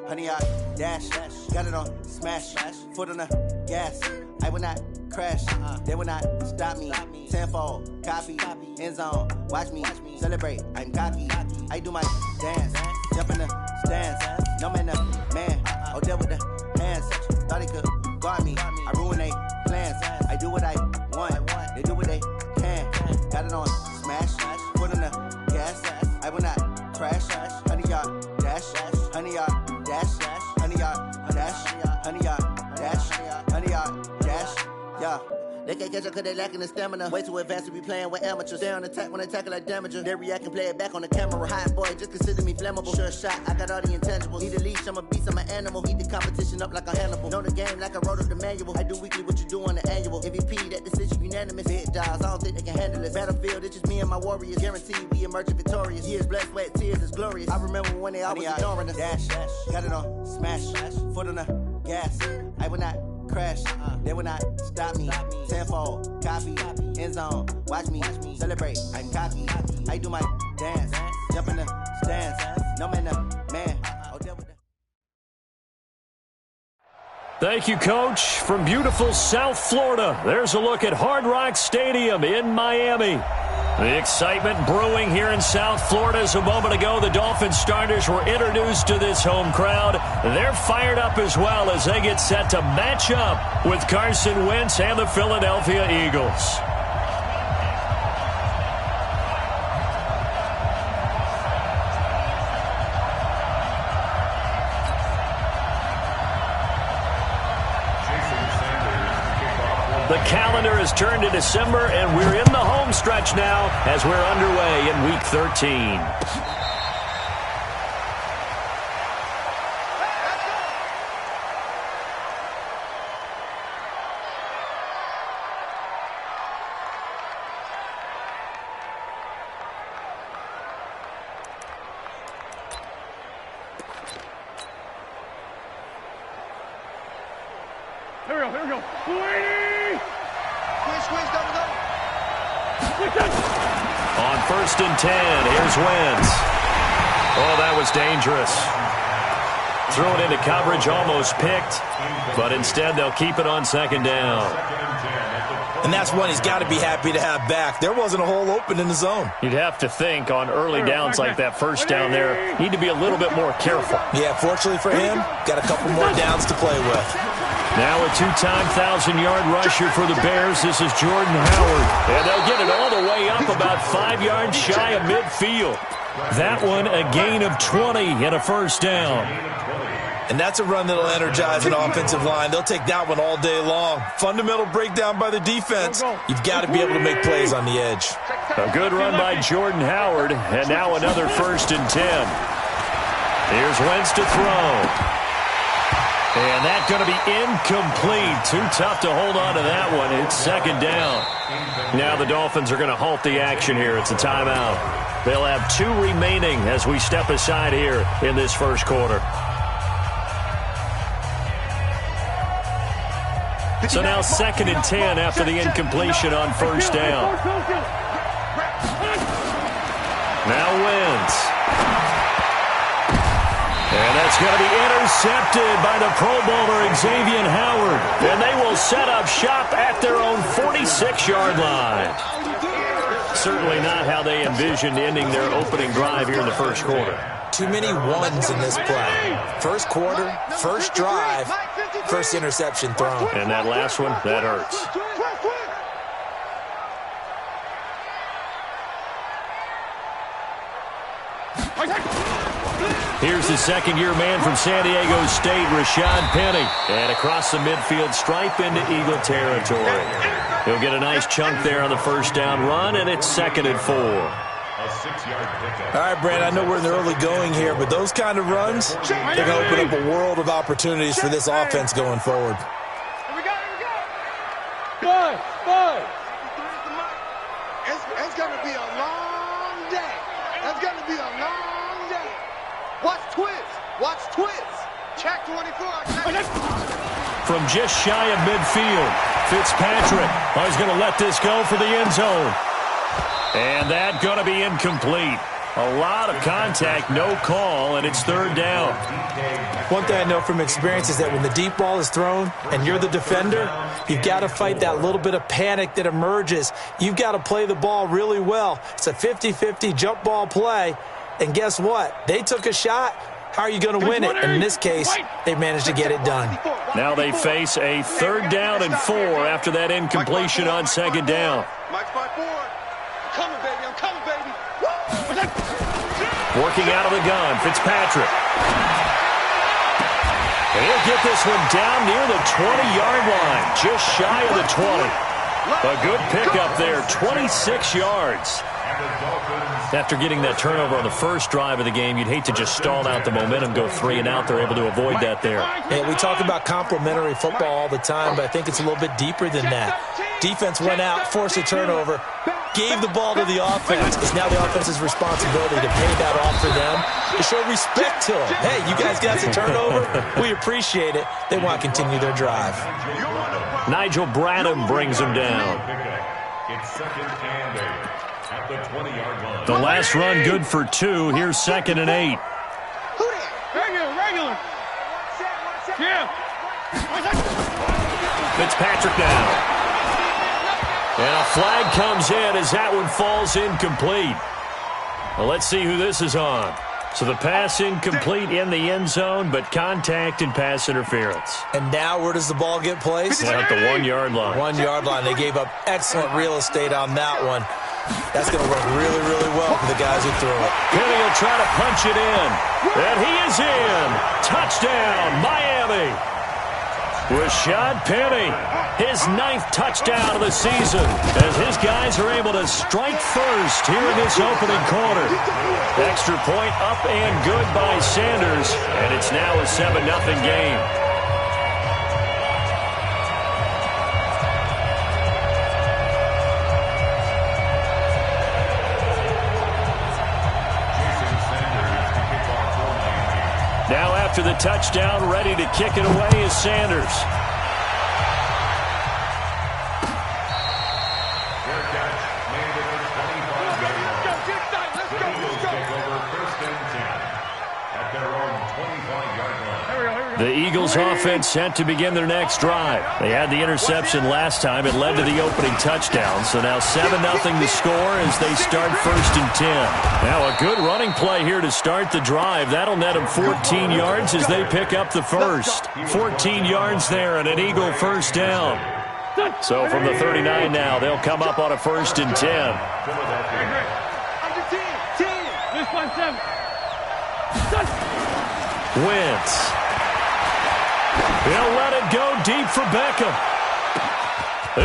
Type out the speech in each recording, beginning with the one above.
100 yard dash, got it on smash, foot on the gas. I will not crash, they will not stop me. Tenfold, copy, end zone, watch me celebrate. I'm cocky, I do my dance, jump in the stands. No man, man, oh deal with the hands. Thought he could guard me, I ruin they plans. I do what I want, they do what they can. Got it on smash, foot on the gas. I will not crash, 100 yard dash, 100 yard dash, 100 yard dash, 100 yard dash, 100 yard dash, yeah. They can't catch up cause they lacking the stamina. Way too advanced to be playing with amateurs. Stay on attack when they tackle like damager. They react and play it back on the camera. Hot boy, just consider me flammable. Sure shot, I got all the intangibles. Need a leash, I'm a beast, I'm an animal. Eat the competition up like a Hannibal. Know the game like I wrote up the manual. I do weekly what you do on the annual. MVP, that decision unanimous. Big dials, I don't think they can handle it. Battlefield, it's just me and my warriors. Guaranteed we emerge victorious. Years, blood, sweat, tears, it's glorious. I remember when they always ignoring us. Dash, got it on smash, foot on the gas. I will not crash, they will not stop me. Tenfold, copy, end zone, watch me celebrate. I'm cocky, I do my dance, jump in the stands. No man, man. Oh, deal with that. Thank you, Coach. From beautiful South Florida, there's a look at Hard Rock Stadium in Miami. The excitement brewing here in South Florida as a moment ago the Dolphins starters were introduced to this home crowd. They're fired up as well as they get set to match up with Carson Wentz and the Philadelphia Eagles. The calendar has turned to December, and we're in the home stretch now as we're underway in Week 13. Here we go. Squeeze, double. On 1st and 10, here's Wentz. Oh, that was dangerous. Thrown into coverage, almost picked, but instead they'll keep it on 2nd down. And that's one he's got to be happy to have back. There wasn't a hole open in the zone. You'd have to think on early downs like that 1st down there, need to be a little bit more careful. Yeah, fortunately for him, got a couple more downs to play with. Now a 2-time 1,000-yard rusher for the Bears. This is Jordan Howard. And they'll get it all the way up about 5 yards shy of midfield. That one a gain of 20 and a 1st down. And that's a run that'll energize an offensive line. They'll take that one all day long. Fundamental breakdown by the defense. You've got to be able to make plays on the edge. A good run by Jordan Howard. And now another 1st and 10. Here's Wentz to throw. And that's going to be incomplete. Too tough to hold on to that one. It's 2nd down. Now the Dolphins are going to halt the action here. It's a timeout. They'll have 2 remaining as we step aside here in this 1st quarter. So now 2nd and 10 after the incompletion on 1st down. Now Wentz. And that's going to be intercepted by the Pro Bowler Xavier Howard. And they will set up shop at their own 46-yard line. Certainly not how they envisioned ending their opening drive here in the 1st quarter. Too many ones in this play. 1st quarter, 1st drive, 1st interception thrown. And that last one, that hurts. Here's the 2nd-year man from San Diego State, Rashad Penny. And across the midfield stripe into Eagle territory. He'll get a nice chunk there on the 1st down run, and it's 2nd and 4. All right, Brand, I know we're in the early going here, but those kind of runs, they're going to open up a world of opportunities for this offense going forward. Here we go. Good. It's going to be a long day. It's going to be a long day. Watch twist. Check 24. From just shy of midfield, Fitzpatrick is going to let this go for the end zone. And that's going to be incomplete. A lot of contact, no call, and it's third down. One thing I know from experience is that when the deep ball is thrown and you're the defender, you've got to fight that little bit of panic that emerges. You've got to play the ball really well. It's a 50-50 jump ball play, and guess what? They took a shot. How are you going to win it? And in this case, they managed to get it done. Now they face a third down and 4 after that incompletion on second down. Mike's my board. I'm coming, baby. I'm coming, baby. Working out of the gun, Fitzpatrick. He'll get this one down near the 20-yard line, just shy of the 20. A good pickup there, 26 yards. After getting that turnover on the first drive of the game, you'd hate to just stall out the momentum, go 3 and out. They're able to avoid that there. Yeah, we talk about complementary football all the time, but I think it's a little bit deeper than that. Defense went out, forced a turnover, gave the ball to the offense. It's now the offense's responsibility to pay that off for them, to show respect to them. Hey, you guys got the turnover. We appreciate it. They want to continue their drive. Nigel Bradham brings them down. It's second and 8 at the 20-yard line. The last run good for 2. Here's second and 8. Regular. Yeah. Fitzpatrick now. And a flag comes in as that one falls incomplete. Well, let's see who this is on. So the pass incomplete in the end zone, but contact and pass interference. And now where does the ball get placed? At the 1-yard line. 1-yard line. They gave up excellent real estate on that one. That's going to work really, really well for the guys who threw it. Penny will try to punch it in. And he is in. Touchdown, Miami. Rashad Penny, his 9th touchdown of the season, as his guys are able to strike first here in this opening quarter. Extra point up and good by Sanders, and it's now a 7-0 game. Now after the touchdown, ready to kick it away is Sanders. Fair catch made at the 25-yard line. The Eagles take over first and 10 at their own 25-yard line. The Eagles offense set to begin their next drive. They had the interception last time. It led to the opening touchdown. So now 7-0 the score as they start first and 10. Now a good running play here to start the drive. That'll net them 14 yards as they pick up the first. 14 yards there and an Eagle first down. So from the 39 now, they'll come up on a first and 10. Wentz. He'll let it go deep for Beckham.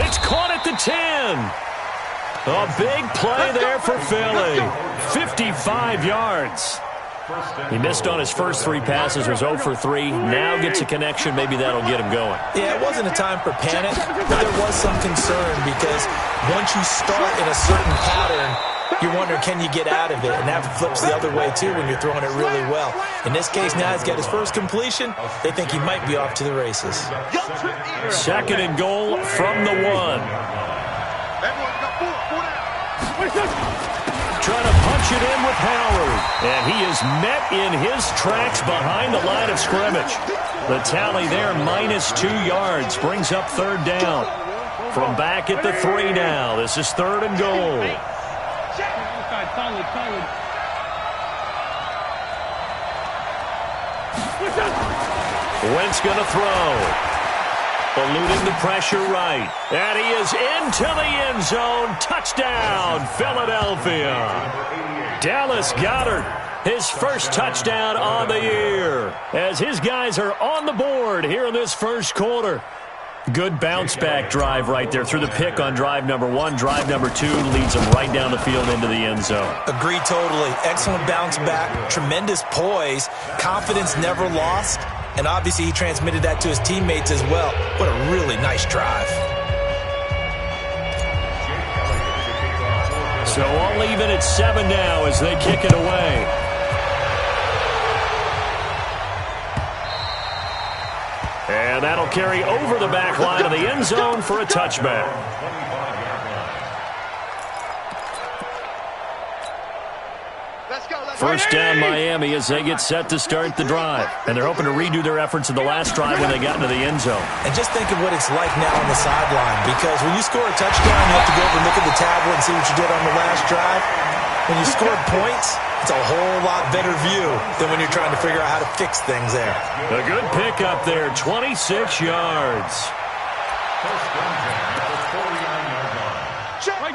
It's caught at the 10. A big play there for Philly. 55 yards. He missed on his first 3 passes, was 0 for 3. Now gets a connection. Maybe that'll get him going. Yeah, it wasn't a time for panic, but there was some concern because once you start in a certain pattern, you're wondering, can you get out of it? And that flips the other way, too, when you're throwing it really well. In this case, now he's got his first completion. They think he might be off to the races. Second and goal from the 1. Trying to punch it in with Howard. And he is met in his tracks behind the line of scrimmage. The tally there, -2 yards, brings up third down. From back at the 3 now. This is third and goal. Wentz going to throw. Eluding the pressure right. And he is into the end zone. Touchdown, Philadelphia. Dallas Goedert, his first touchdown on the year. As his guys are on the board here in this first quarter. Good bounce-back drive right there through the pick on drive number 1. Drive number 2 leads them right down the field into the end zone. Agree totally. Excellent bounce-back, tremendous poise, confidence never lost, and obviously he transmitted that to his teammates as well. What a really nice drive. So all even at 7 now as they kick it away. And that'll carry over the back line of the end zone for a touchback. Let's First down Miami as they get set to start the drive. And they're hoping to redo their efforts in the last drive when they got into the end zone. And just think of what it's like now on the sideline, because when you score a touchdown, you have to go over and look at the tablet and see what you did on the last drive. When you scored points, it's a whole lot better view than when you're trying to figure out how to fix things there. A good pickup there, 26 yards.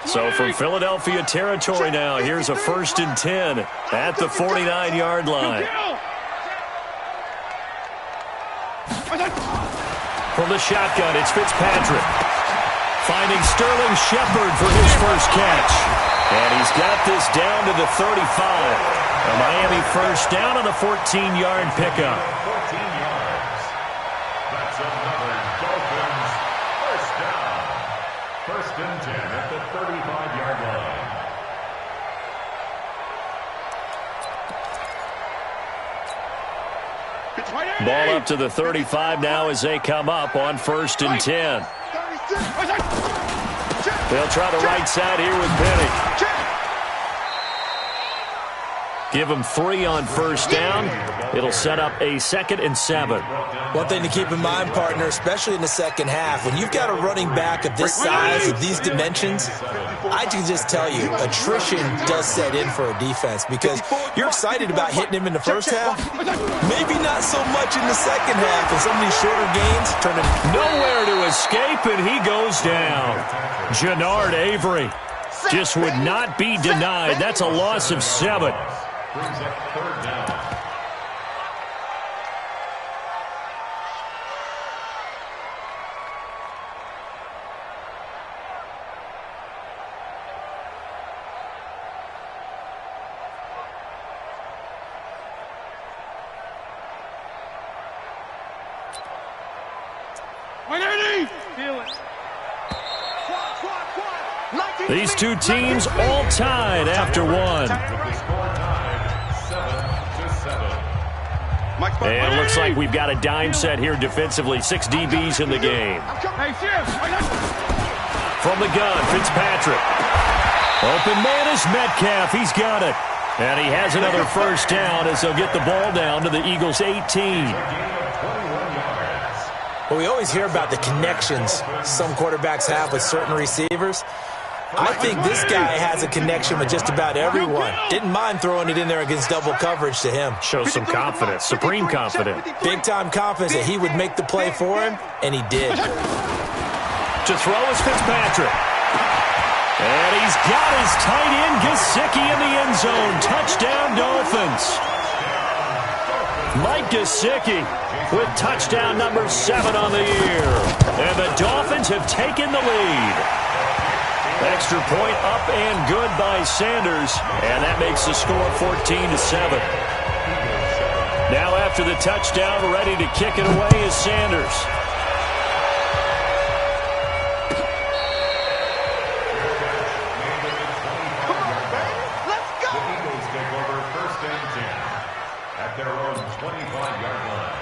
So from Philadelphia territory now, here's a 1st and 10 at the 49-yard line. From the shotgun, it's Fitzpatrick. Finding Sterling Shepard for his first catch. And he's got this down to the 35. A Miami first down on the 14-yard pickup. 14 yards. That's another Dolphins first down. 1st and 10 at the 35-yard line. Ball up to the 35 now as they come up on 1st and 10. They'll try the right side here with Penny. Give them 3 on 1st down. It'll set up a 2nd and 7. One thing to keep in mind, partner, especially in the second half, when you've got a running back of this size, of these dimensions, I can just tell you, attrition does set in for a defense because you're excited about hitting him in the first half. Maybe not so much in the second half, and some of these shorter gains turn it. Nowhere to escape, and he goes down. Jannard Avery just would not be denied. That's a loss of 7. Brings up 3rd down. These two teams all tied after one. And it looks like we've got a dime set here defensively. 6 DBs in the game. From the gun, Fitzpatrick. Open man is Metcalf. He's got it. And he has another first down as they'll get the ball down to the Eagles' 18. Well, we always hear about the connections some quarterbacks have with certain receivers. I think this guy has a connection with just about everyone. Didn't mind throwing it in there against double coverage to him. Shows some confidence, supreme confidence. Big-time confidence that he would make the play for him, and he did. To throw is Fitzpatrick. And he's got his tight end, Gesicki, in the end zone. Touchdown, Dolphins. Mike Gesicki with touchdown number 7 on the year. And the Dolphins have taken the lead. Extra point up and good by Sanders. And that makes the score 14-7. Now after the touchdown, ready to kick it away is Sanders. The Eagles take over 1st and 10 at their own 25-yard line.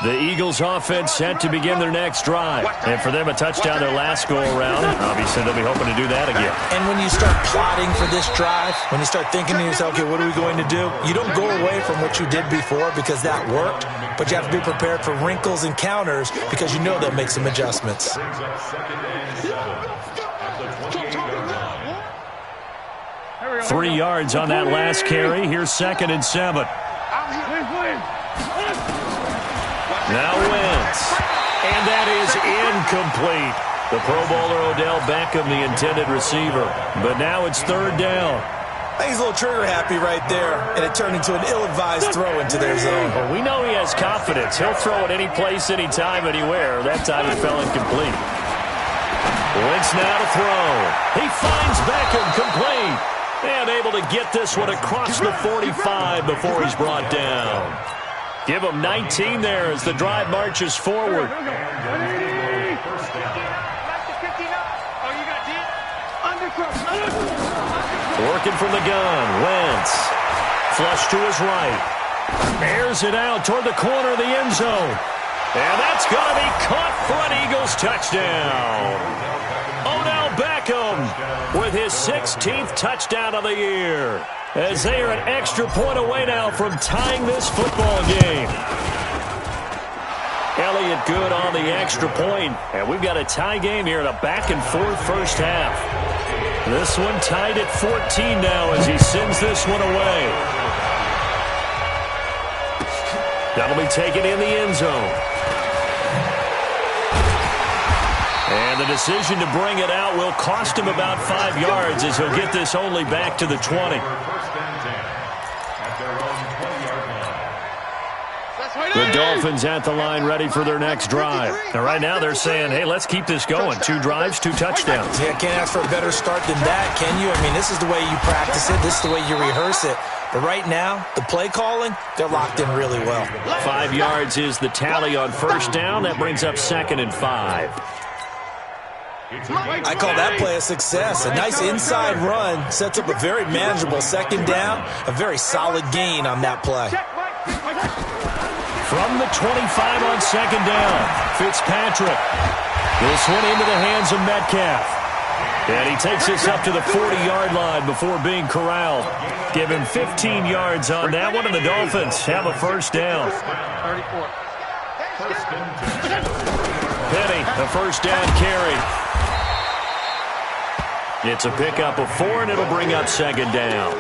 The Eagles offense set to begin their next drive. And for them, a touchdown their last go-around. Obviously, they'll be hoping to do that again. And when you start plotting for this drive, when you start thinking to yourself, okay, what are we going to do? You don't go away from what you did before because that worked, but you have to be prepared for wrinkles and counters because you know they'll make some adjustments. Brings up 2nd and 7 at the 28-yard line. 3 yards on that last carry. Here's 2nd and 7. Now Wentz. And that is incomplete. The Pro Bowler Odell Beckham, the intended receiver. But now it's 3rd down. I think he's a little trigger happy right there, and it turned into an ill-advised throw into their zone. Well, we know he has confidence. He'll throw it any place, anytime, anywhere. That time it fell incomplete. Wentz now to throw. He finds Beckham complete. And able to get this one across the 45 before he's brought down. Give him 19 there as the drive marches forward. Working from the gun, Wentz. Flush to his right. Airs it out toward the corner of the end zone. And that's going to be caught for an Eagles touchdown. Odell Beckham with his 16th touchdown of the year. As they are an extra point away now from tying this football game. Elliott good on the extra point, and we've got a tie game here in a back-and-forth first half. This one tied at 14 now as he sends this one away. That'll be taken in the end zone. And the decision to bring it out will cost him about 5 yards as he'll get this only back to the 20. The Dolphins at the line ready for their next drive. And right now they're saying, hey, let's keep this going. 2 drives, 2 touchdowns. Yeah, can't ask for a better start than that, can you? I mean, this is the way you practice it. This is the way you rehearse it. But right now, the play calling, they're locked in really well. 5 yards is the tally on first down. That brings up 2nd and 5. I call that play a success. A nice inside run sets up a very manageable 2nd down. A very solid gain on that play. From the 25 on 2nd down, Fitzpatrick. This one into the hands of Metcalf. And he takes this up to the 40-yard line before being corralled. Give him 15 yards on that one, and the Dolphins have a first down. Penny, the first down carry. It's a pickup of 4, and it'll bring up 2nd down.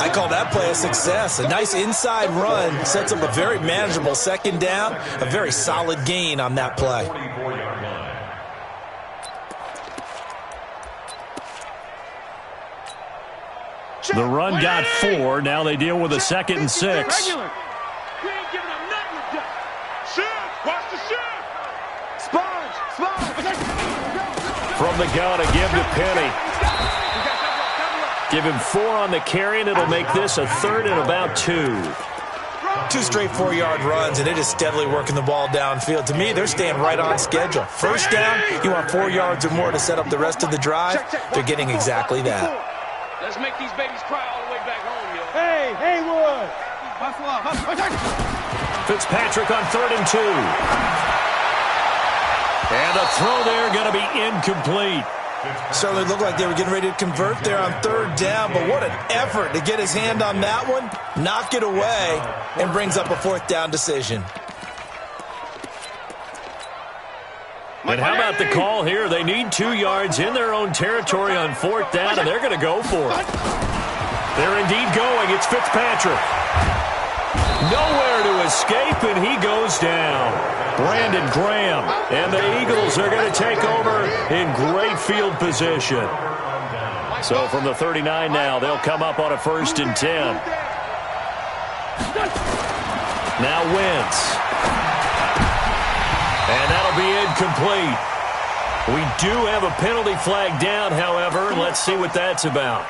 I call that play a success. A nice inside run sets up a very manageable 2nd down. A very solid gain on that play. The run got 4. Now they deal with a 2nd and 6. From the gun, a give to Penny. Give him 4 on the carry, and it'll make this a 3rd and about 2. 2 straight 4-yard runs, and it is steadily working the ball downfield. To me, they're staying right on schedule. First down, you want 4 yards or more to set up the rest of the drive. They're getting exactly that. Let's make these babies cry all the way back home, yo. Hey, Haywood! Fitzpatrick on 3rd and 2. And the throw there going to be incomplete. Certainly looked like they were getting ready to convert there on 3rd down, but what an effort to get his hand on that one, knock it away, and brings up a 4th down decision. And how about the call here? They need 2 yards in their own territory on 4th down, and they're going to go for it. They're indeed going. It's Fitzpatrick. Nowhere to escape, and he goes down. Brandon Graham, and the Eagles are going to take over in great field position. So from the 39 now, they'll come up on a 1st and 10. Now Wentz. And that'll be incomplete. We do have a penalty flag down, however. Let's see what that's about.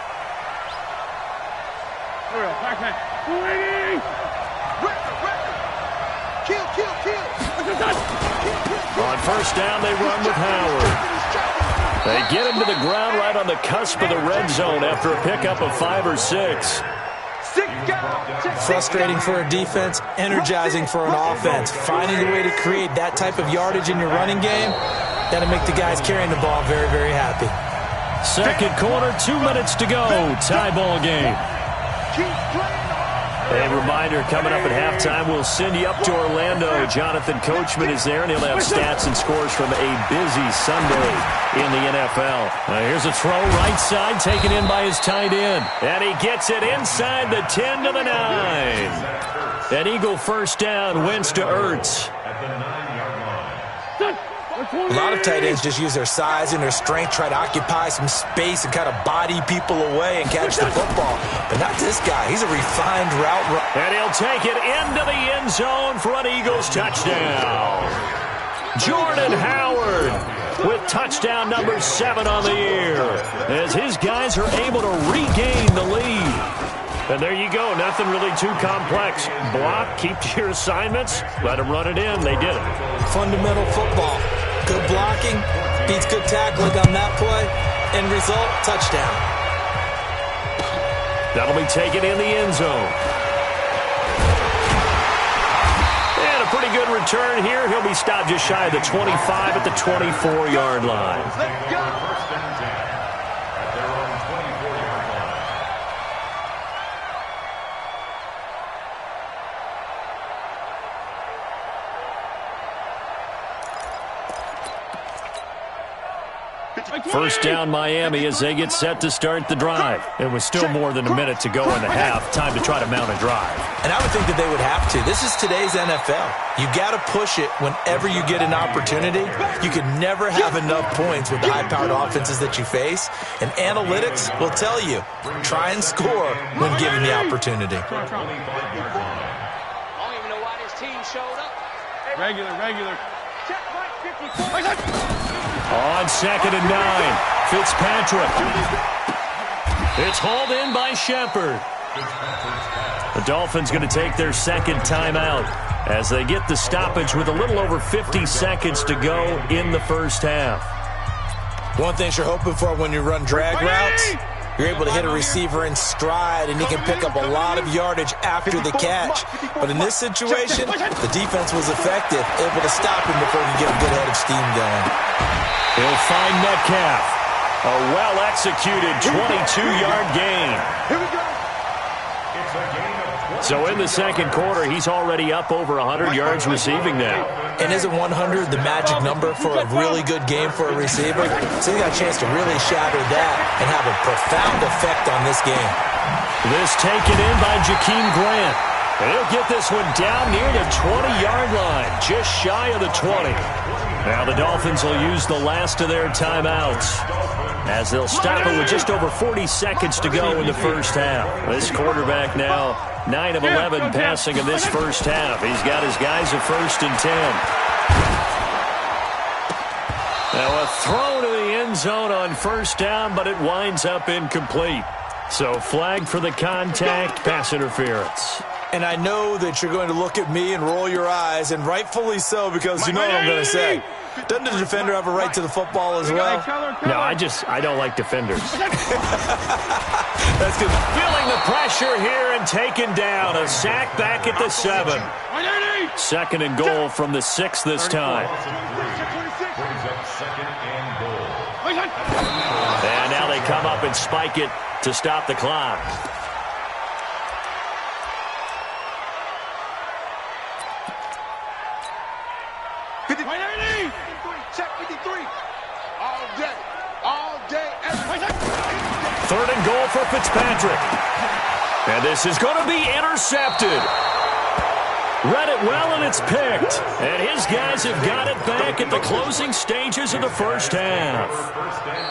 On 1st down, they run with Howard. They get him to the ground right on the cusp of the red zone after a pickup of 5 or 6. Frustrating for a defense, energizing for an offense. Finding a way to create that type of yardage in your running game, that'll make the guys carrying the ball very, very happy. 2nd quarter, 2 minutes to go. Tie ball game. A reminder, coming up at halftime, we'll send you up to Orlando. Jonathan Coachman is there, and he'll have stats and scores from a busy Sunday in the NFL. Here's a throw right side, taken in by his tight end. And he gets it inside the 10 to the 9. An Eagle first down, Wentz to Ertz. A lot of tight ends just use their size and their strength, try to occupy some space and kind of body people away and catch the football. But not this guy. He's a refined route runner. And he'll take it into the end zone for an Eagles touchdown. Jordan Howard with touchdown number 7 on the year as his guys are able to regain the lead. And there you go. Nothing really too complex. Block, keep to your assignments, let them run it in. They did it. Fundamental football. Good blocking, beats good tackling on that play. End result, touchdown. That'll be taken in the end zone. And a pretty good return here. He'll be stopped just shy of the 25 at the 24-yard line. First down Miami as they get set to start the drive. It was still more than a minute to go in the half. Time to try to mount a drive. And I would think that they would have to. This is today's NFL. You got to push it whenever you get an opportunity. You can never have enough points with the high-powered offenses that you face. And analytics will tell you, try and score when given the opportunity. I don't even know why this team showed up. Regular. Check point 54. On 2nd and 9, Fitzpatrick. It's hauled in by Shepard. The Dolphins going to take their second timeout as they get the stoppage with a little over 50 seconds to go in the first half. One thing you're hoping for when you run drag routes, you're able to hit a receiver in stride, and he can pick up a lot of yardage after the catch. But in this situation, the defense was effective, able to stop him before he could get a good head of steam going. He'll find Metcalf. A well-executed 22-yard gain. Here we go. So in the second quarter, he's already up over 100 yards receiving now. And isn't 100 the magic number for a really good game for a receiver? So he got a chance to really shatter that and have a profound effect on this game. This taken in by Jakeem Grant. And he'll get this one down near the 20-yard line, just shy of the 20. Now the Dolphins will use the last of their timeouts as they'll stop it with just over 40 seconds to go in the first half. This quarterback now 9 of 11 passing in this first half. He's got his guys at 1st and 10. Now a throw to the end zone on first down, but it winds up incomplete. So flag for the contact, pass interference. And I know that you're going to look at me and roll your eyes, and rightly so, because you know what I'm going to say. Doesn't the defender have a right to the football as well? No, I don't like defenders. That's good. Feeling the pressure here and taken down. A sack back at the 7. 2nd and goal from the 6 this time. And now they come up and spike it to stop the clock. Check 53. All day. 3rd and goal for Fitzpatrick. And this is going to be intercepted. Read it well, and it's picked. And his guys have got it back at the closing stages of the first half.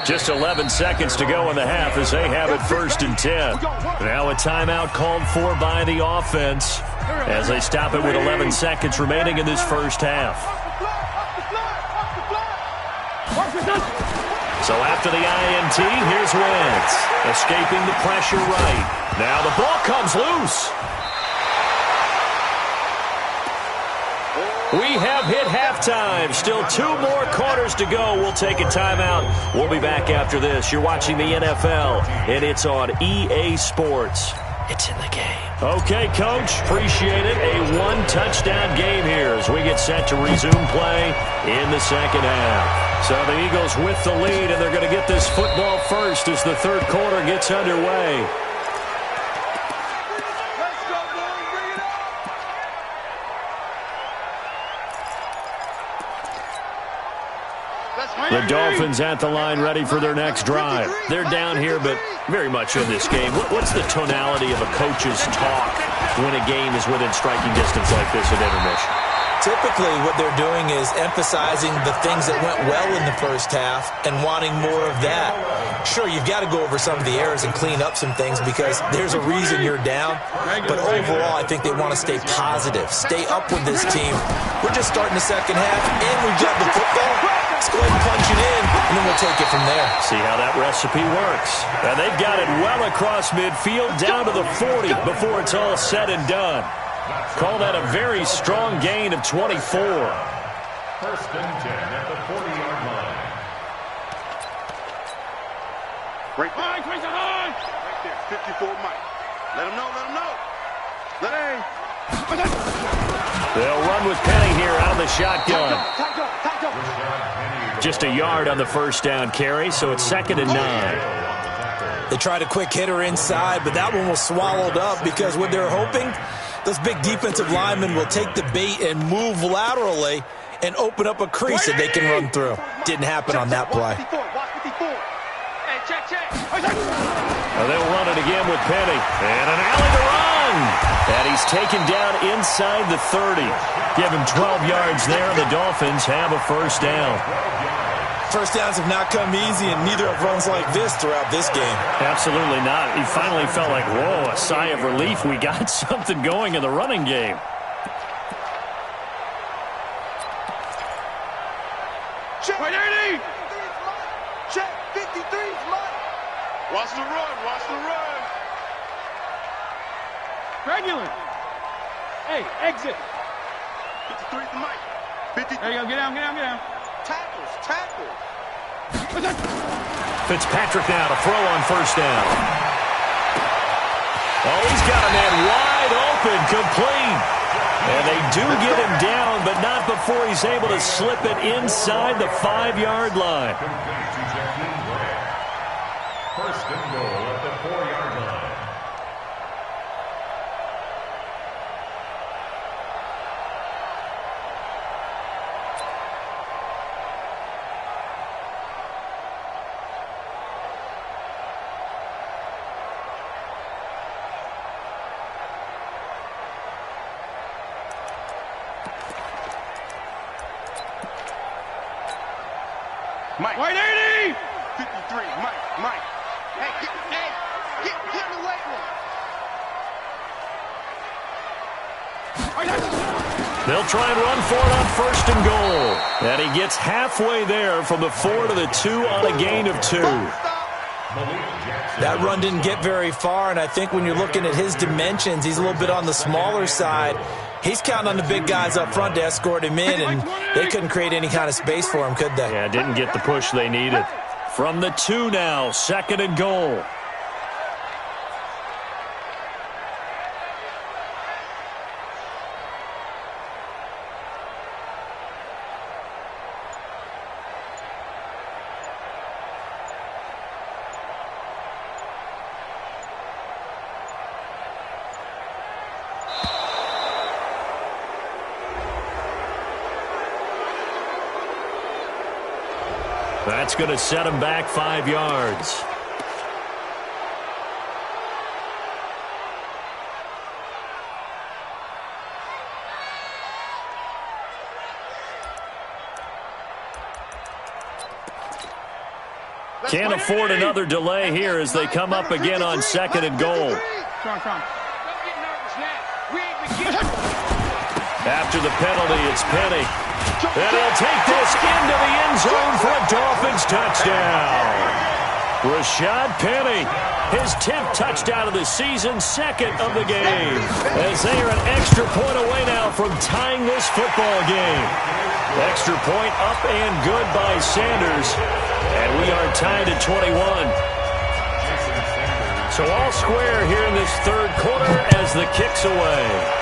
Just 11 seconds to go in the half as they have it 1st and 10. Now a timeout called for by the offense as they stop it with 11 seconds remaining in this first half. So after the INT, here's Wentz, escaping the pressure right. Now the ball comes loose. We have hit halftime. Still 2 more quarters to go. We'll take a timeout. We'll be back after this. You're watching the NFL, and it's on EA Sports. It's in the game. Okay, Coach. Appreciate it. A 1-touchdown game here as we get set to resume play in the second half. So the Eagles with the lead, and they're going to get this football first as the third quarter gets underway. Let's go, boys. Bring it up. The Dolphins at the line ready for their next drive. They're down here, but very much in this game. What's the tonality of a coach's talk when a game is within striking distance like this at intermission? Typically, what they're doing is emphasizing the things that went well in the first half and wanting more of that. Sure, you've got to go over some of the errors and clean up some things because there's a reason you're down. But overall, I think they want to stay positive, stay up with this team. We're just starting the second half, and we've got the football. Let's go ahead and punch it in, and then we'll take it from there. See how that recipe works. And they've got it well across midfield, down to the 40 before it's all said and done. Call that a very strong gain of 24. 1st and 10 at the 40-yard line. Right there, 54 Mike. Let him know. They'll run with Penny here out of the shotgun. Just a yard on the first down carry, so it's 2nd and 9. They tried a quick hitter inside, but that one was swallowed up because what they're hoping, those big defensive linemen will take the bait and move laterally and open up a crease that they can run through. Didn't happen on that play. 4. Hey, check. They'll run it again with Penny. And an alley to run. And he's taken down inside the 30. Give him 12 yards there, and the Dolphins have a first down. First downs have not come easy, and neither have runs like this throughout this game. Absolutely not. He finally felt like, whoa, a sigh of relief. We got something going in the running game. Check. 53's mine. Watch the run. Regular. Hey, exit. 53's the mic. 53. There you go. Get down. Tackles. Fitzpatrick now to throw on first down. Oh, he's got a man wide open, complete. And they do get him down, but not before he's able to slip it inside the 5-yard line. First and goal at the 4-yard line. Mike. White 80! 53. Mike. Hey, get in the weight room. They'll try and run for it on first and goal. And he gets halfway there from the 4 to the 2 on a gain of 2. That run didn't get very far, and I think when you're looking at his dimensions, he's a little bit on the smaller side. He's counting on the big guys up front to escort him in, and they couldn't create any kind of space for him, could they? Yeah, didn't get the push they needed. From the 2 now, second and goal. That's going to set him back 5 yards. Can't afford another delay here as they come up again on second and goal. Come. Don't get nervous now. We ain't beginning. After the penalty, it's Penny. And he'll take this into the end zone for a Dolphins touchdown. Rashad Penny, his 10th touchdown of the season, second of the game. As they are an extra point away now from tying this football game. Extra point up and good by Sanders. And we are tied at 21. So all square here in this third quarter as the kick's away.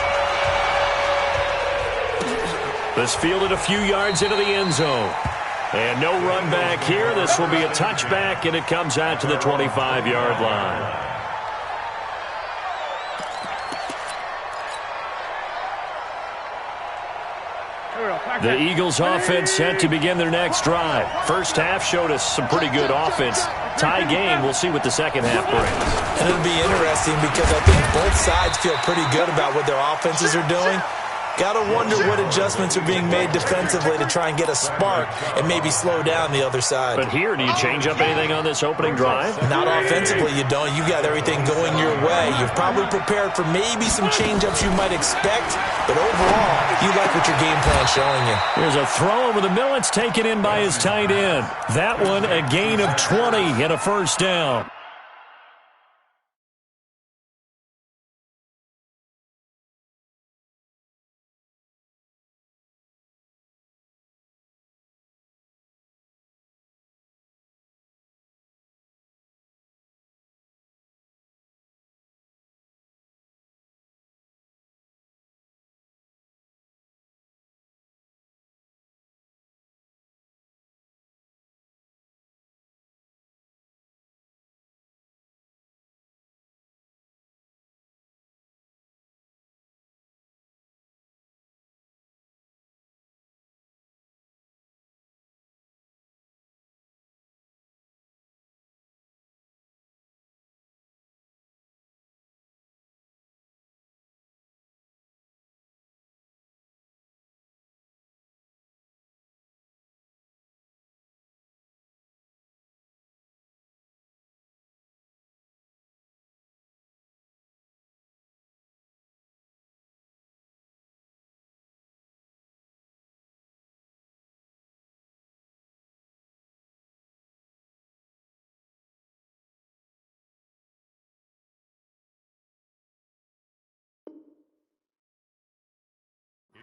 This fielded a few yards into the end zone. And no run back here. This will be a touchback, and it comes out to the 25-yard line. The Eagles offense set to begin their next drive. First half showed us some pretty good offense. Tie game, we'll see what the second half brings. And it'll be interesting because I think both sides feel pretty good about what their offenses are doing. Got to wonder what adjustments are being made defensively to try and get a spark and maybe slow down the other side. But here, do you change up anything on this opening drive? Not offensively, you don't. You got everything going your way. You've probably prepared for maybe some change-ups you might expect, but overall, you like what your game plan's showing you. Here's a throw over the middle. It's taken in by his tight end. That one, a gain of 20 and a first down.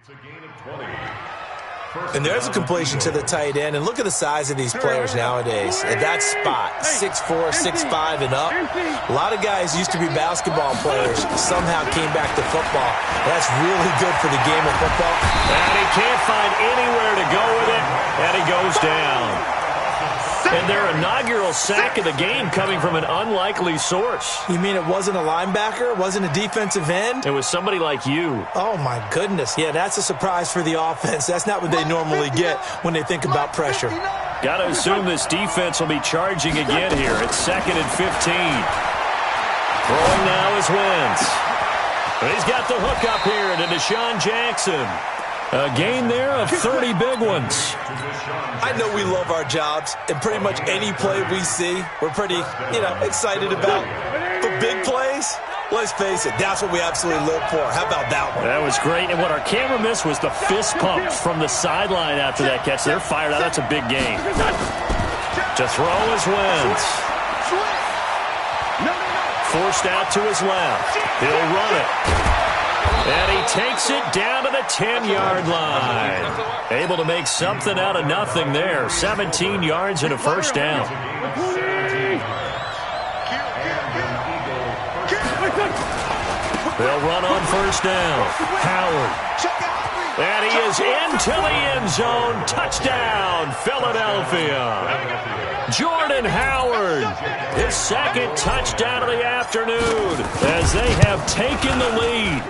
It's a gain of 20. And there's a completion to the tight end. And look at the size of these players nowadays. At that spot, 6'4", 6'5", and up. A lot of guys used to be basketball players, somehow came back to football. That's really good for the game of football. And he can't find anywhere to go with it, and he goes down. And their inaugural sack of the game coming from an unlikely source. You mean it wasn't a linebacker? It wasn't a defensive end? It was somebody like you. Oh, my goodness. Yeah, that's a surprise for the offense. That's not what they normally get when they think about pressure. Got to assume this defense will be charging again here. It's 2nd and 15. Throwing now is Wentz. He's got the hook up here to Deshaun Jackson. A gain there of 30 big ones. I know we love our jobs, and pretty much any play we see, we're pretty, excited about. But big plays, let's face it, that's what we absolutely live for. How about that one? That was great, and what our camera missed was the fist pump from the sideline after that catch. They're fired out. That's a big gain. To throw is Wentz. Forced out to his left. He'll run it. And he takes it down to the 10-yard line. Able to make something out of nothing there. 17 yards and a first down. They'll run on first down. Howard. And he is into the end zone. Touchdown, Philadelphia. Jordan Howard, his 2nd touchdown of the afternoon as they have taken the lead.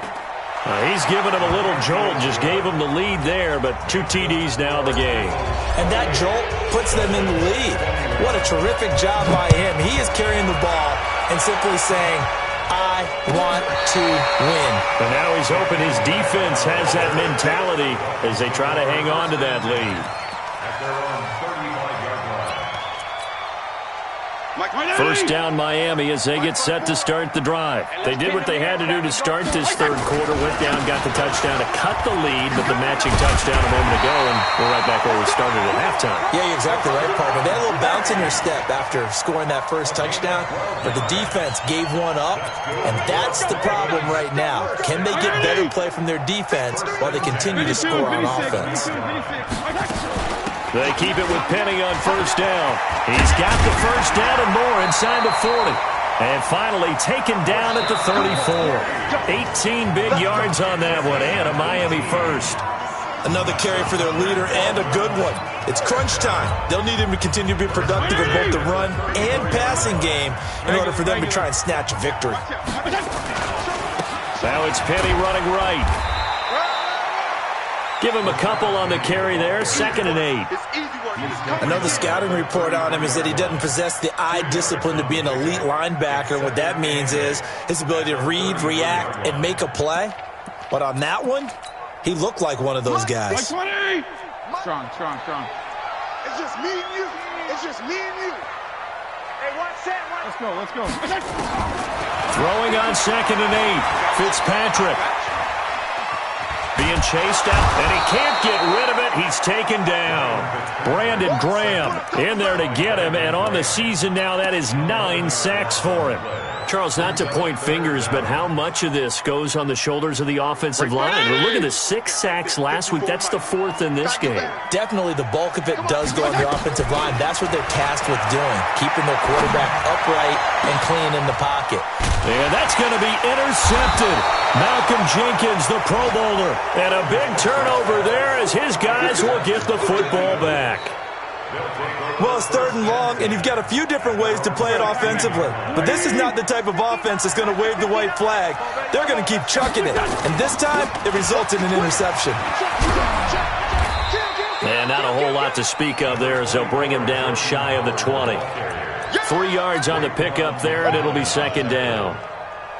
He's given him a little jolt, just gave him the lead there, but 2 TDs now in the game. And that jolt puts them in the lead. What a terrific job by him. He is carrying the ball and simply saying, I want to win. And now he's hoping his defense has that mentality as they try to hang on to that lead. At their own 35-yard line. First down Miami as they get set to start the drive. They did what they had to do to start this third quarter. Went down, got the touchdown to cut the lead, but the matching touchdown a moment ago, and we're right back where we started at halftime. Yeah, you're exactly right, partner. They had a little bounce in their step after scoring that first touchdown, but the defense gave one up, and that's the problem right now. Can they get better play from their defense while they continue to score on offense? They keep it with Penny on first down. He's got the first down and more inside the 40. And finally taken down at the 34. 18 big yards on that one and a Miami first. Another carry for their leader and a good one. It's crunch time. They'll need him to continue to be productive in both the run and passing game in order for them to try and snatch a victory. Now it's Penny running right. Give him a couple on the carry there. 2nd and 8. I know the scouting report on him is that he doesn't possess the eye discipline to be an elite linebacker. What that means is his ability to read, react, and make a play. But on that one, he looked like one of those guys. Strong. It's just me and you. It's just me and you. Hey, watch that one. Let's go. Throwing on 2nd and 8. Fitzpatrick. Being chased out, and he can't get rid of it. He's taken down. Brandon Graham in there to get him, and on the season now, that is 9 sacks for him. Charles, not to point fingers, but how much of this goes on the shoulders of the offensive line? Well, look at the 6 sacks last week. That's the 4th in this game. Definitely the bulk of it does go on the offensive line. That's what they're tasked with doing, keeping their quarterback upright and clean in the pocket. And that's going to be intercepted. Malcolm Jenkins, the Pro Bowler. And a big turnover there as his guys will get the football back. Well, it's 3rd and long, and you've got a few different ways to play it offensively. But this is not the type of offense that's going to wave the white flag. They're going to keep chucking it. And this time, it results in an interception. And not a whole lot to speak of there as they'll bring him down shy of the 20. 3 yards on the pickup there, and it'll be 2nd down.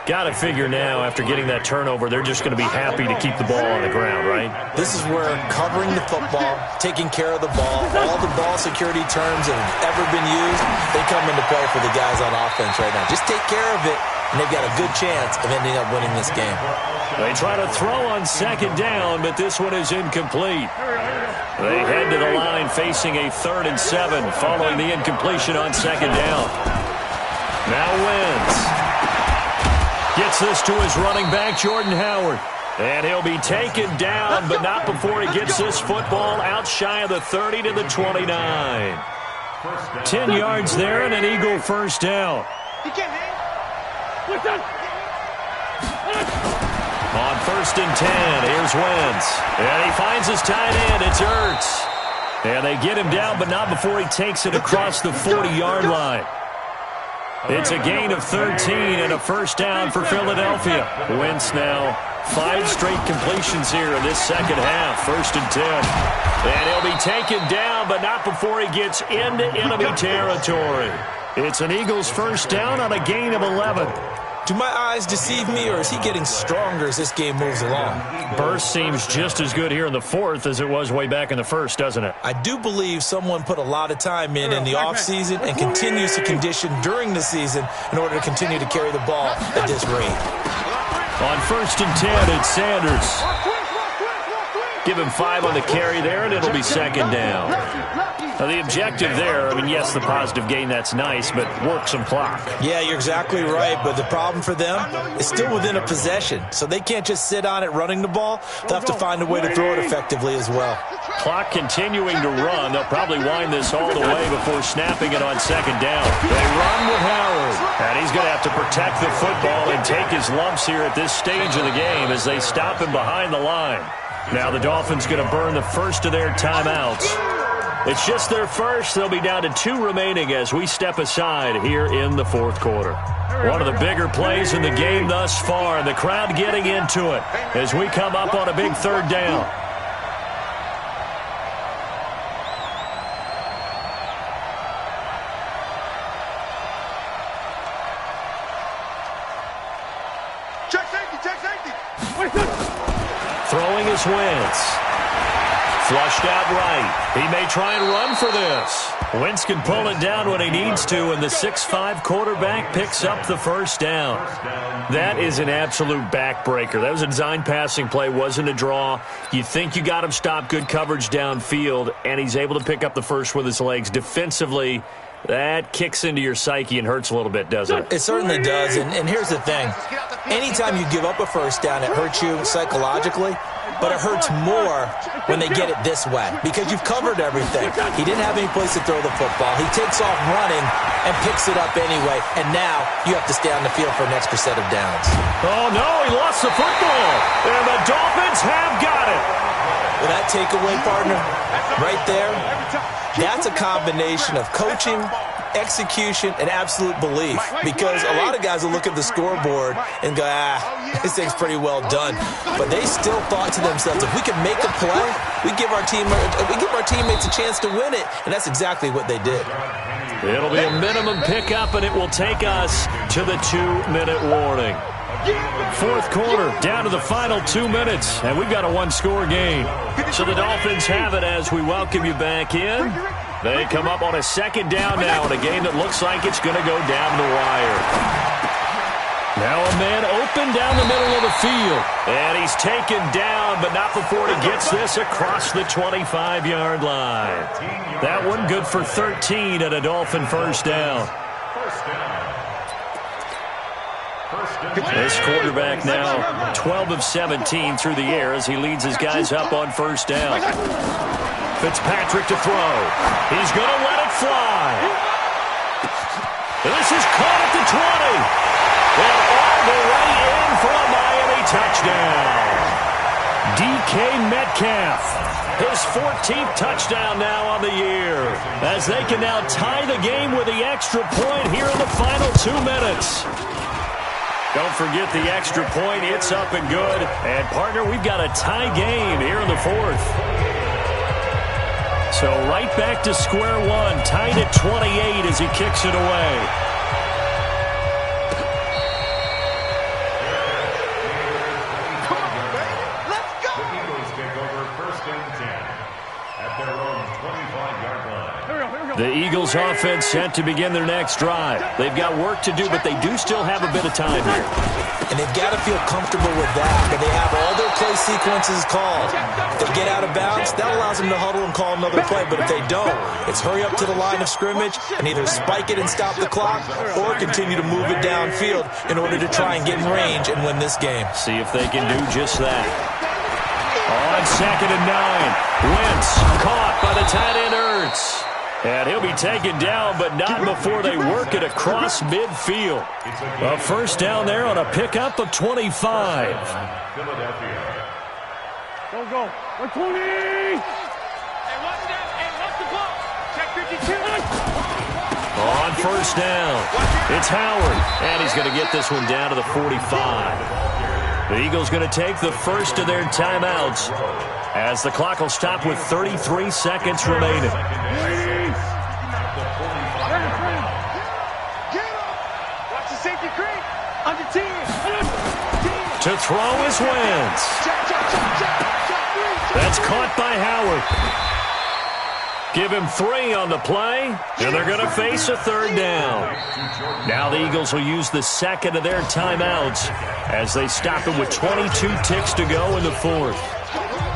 Got to figure now, after getting that turnover, they're just going to be happy to keep the ball on the ground, right? This is where covering the football, taking care of the ball, all the ball security terms that have ever been used, they come into play for the guys on offense right now. Just take care of it, and they've got a good chance of ending up winning this game. They try to throw on 2nd down, but this one is incomplete. They head to the line facing a 3rd and 7 following the incompletion on 2nd down. Now Wentz gets this to his running back, Jordan Howard. And he'll be taken down, but not before he gets this football out shy of the 30 to the 29. 10 yards there and an Eagle first down. On 1st and 10, here's Wentz. And he finds his tight end. It's Ertz. And they get him down, but not before he takes it across the 40-yard line. It's a gain of 13 and a first down for Philadelphia. Wentz now 5 straight completions here in this second half. 1st and 10. And he'll be taken down, but not before he gets into enemy territory. It's an Eagles first down on a gain of 11. Do my eyes deceive me, or is he getting stronger as this game moves along? Burst seems just as good here in the 4th as it was way back in the 1st, doesn't it? I do believe someone put a lot of time in the offseason and continues to condition during the season in order to continue to carry the ball at this rate. On 1st and 10, it's Sanders. Give him 5 on the carry there, and it'll be second down. Now, the objective there, I mean, yes, the positive gain, that's nice, but work some clock. Yeah, you're exactly right, but the problem for them is still within a possession, so they can't just sit on it running the ball. They'll have to find a way to throw it effectively as well. Clock continuing to run. They'll probably wind this all the way before snapping it on second down. They run with Howard, and he's going to have to protect the football and take his lumps here at this stage of the game as they stop him behind the line. Now the Dolphins going to burn the first of their timeouts. It's just their first. They'll be down to 2 remaining as we step aside here in the 4th quarter. One of the bigger plays in the game thus far, and the crowd getting into it as we come up on a big 3rd down. Check safety, check safety. Throwing is Wentz. Flushed out right. He may try and run for this. Wentz can pull it down when he needs to, and the 6'5" quarterback picks up the first down. That is an absolute backbreaker. That was a design passing play, wasn't a draw. You think you got him stopped, good coverage downfield, and he's able to pick up the first with his legs. Defensively, that kicks into your psyche and hurts a little bit, doesn't it? It certainly does, and here's the thing. Anytime you give up a first down, it hurts you psychologically, but it hurts more when they get it this way because you've covered everything. He didn't have any place to throw the football. He takes off running and picks it up anyway, and now you have to stay on the field for an extra set of downs. Oh, no, he lost the football, and the Dolphins have got it. Well, that takeaway, partner, right there, that's a combination of coaching, execution, and absolute belief, because a lot of guys will look at the scoreboard and go, this thing's pretty well done. But they still thought to themselves, if we can make a play, we give our teammates a chance to win it, and that's exactly what they did. It'll be a minimum pickup, and it will take us to the 2-minute warning. 4th quarter, down to the final 2 minutes, and we've got a 1-score game. So the Dolphins have it as we welcome you back in. They come up on a second down now in a game that looks like it's going to go down the wire. Now a man open down the middle of the field, and he's taken down, but not before he gets this across the 25-yard line. That one good for 13 and a Dolphin first down. This quarterback now 12 of 17 through the air as he leads his guys up on first down. Fitzpatrick to throw. He's going to let it fly. This is caught at the 20. And all the way in for a Miami touchdown. DK Metcalf, his 14th touchdown now on the year, as they can now tie the game with the extra point here in the final 2 minutes. Don't forget the extra point. It's up and good. And, partner, we've got a tie game here in the 4th. So right back to square one, tied at 28 as he kicks it away. Come on, baby. Let's go. The Eagles take over 1st and 10 at their own 25-yard line. The Eagles offense set to begin their next drive. They've got work to do, but they do still have a bit of time here. And they've got to feel comfortable with that. But they have all their plays sequence is called. If they get out of bounds, that allows them to huddle and call another play. But if they don't, it's hurry up to the line of scrimmage and either spike it and stop the clock or continue to move it downfield in order to try and get in range and win this game. See if they can do just that. On 2nd and 9, Wentz caught by the tight end Ertz. And he'll be taken down, but not before they work it across midfield. A first down there on a pickup of 25. Philadelphia. Go. 120. Hey, watch that. Hey, watch the ball. Check 52. On first down, it's Howard. And he's going to get this one down to the 45. The Eagles going to take the first of their timeouts as the clock will stop with 33 seconds remaining. Watch the safety creep. Under 10. To throw is Wentz. That's caught by Howard. Give him 3 on the play, and they're going to face a third down. Now the Eagles will use the second of their timeouts as they stop it with 22 ticks to go in the fourth.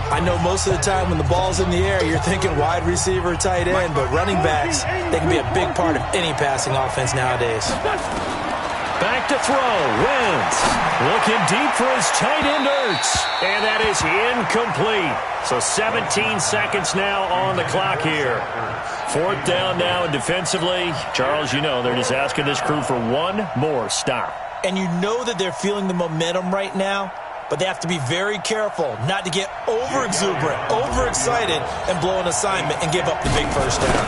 I know most of the time when the ball's in the air, you're thinking wide receiver, tight end, but running backs, they can be a big part of any passing offense nowadays. Back to throw, Wentz. Looking deep for his tight end Ertz. And that is incomplete. So 17 seconds now on the clock here. Fourth down now, and defensively, Charles, you know, they're just asking this crew for one more stop. And you know that they're feeling the momentum right now, but they have to be very careful not to get over-exuberant, overexcited, and blow an assignment and give up the big first down.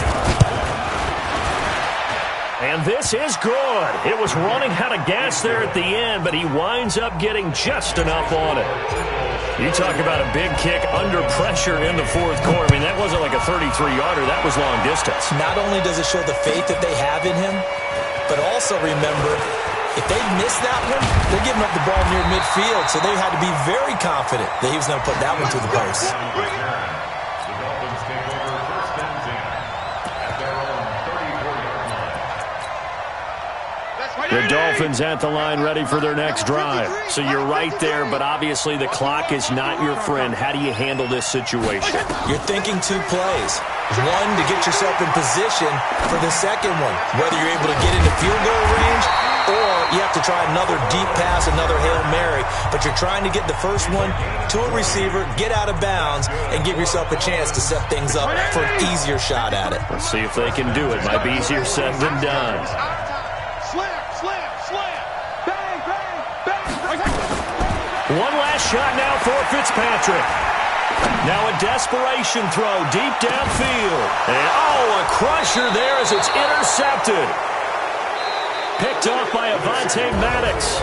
And this is good. It was running out of gas there at the end, but he winds up getting just enough on it. You talk about a big kick under pressure in the fourth quarter. I mean, that wasn't like a 33-yarder. That was long distance. Not only does it show the faith that they have in him, but also remember, if they miss that one, they're giving up the ball near midfield, so they had to be very confident that he was going to put that one to the post. The Dolphins take over first and 10 at their own 34-yard line. The Dolphins at the line ready for their next drive. So you're right there, but obviously the clock is not your friend. How do you handle this situation? You're thinking 2 plays. One, to get yourself in position for the second one, whether you're able to get into field goal range or you have to try another deep pass, another Hail Mary. But you're trying to get the first one to a receiver, get out of bounds, and give yourself a chance to set things up for an easier shot at it. Let's see if they can do it. Might be easier said than done. One last shot now for Fitzpatrick. Now a desperation throw deep downfield. And a crusher there as it's intercepted. Picked off by Avonte Maddox.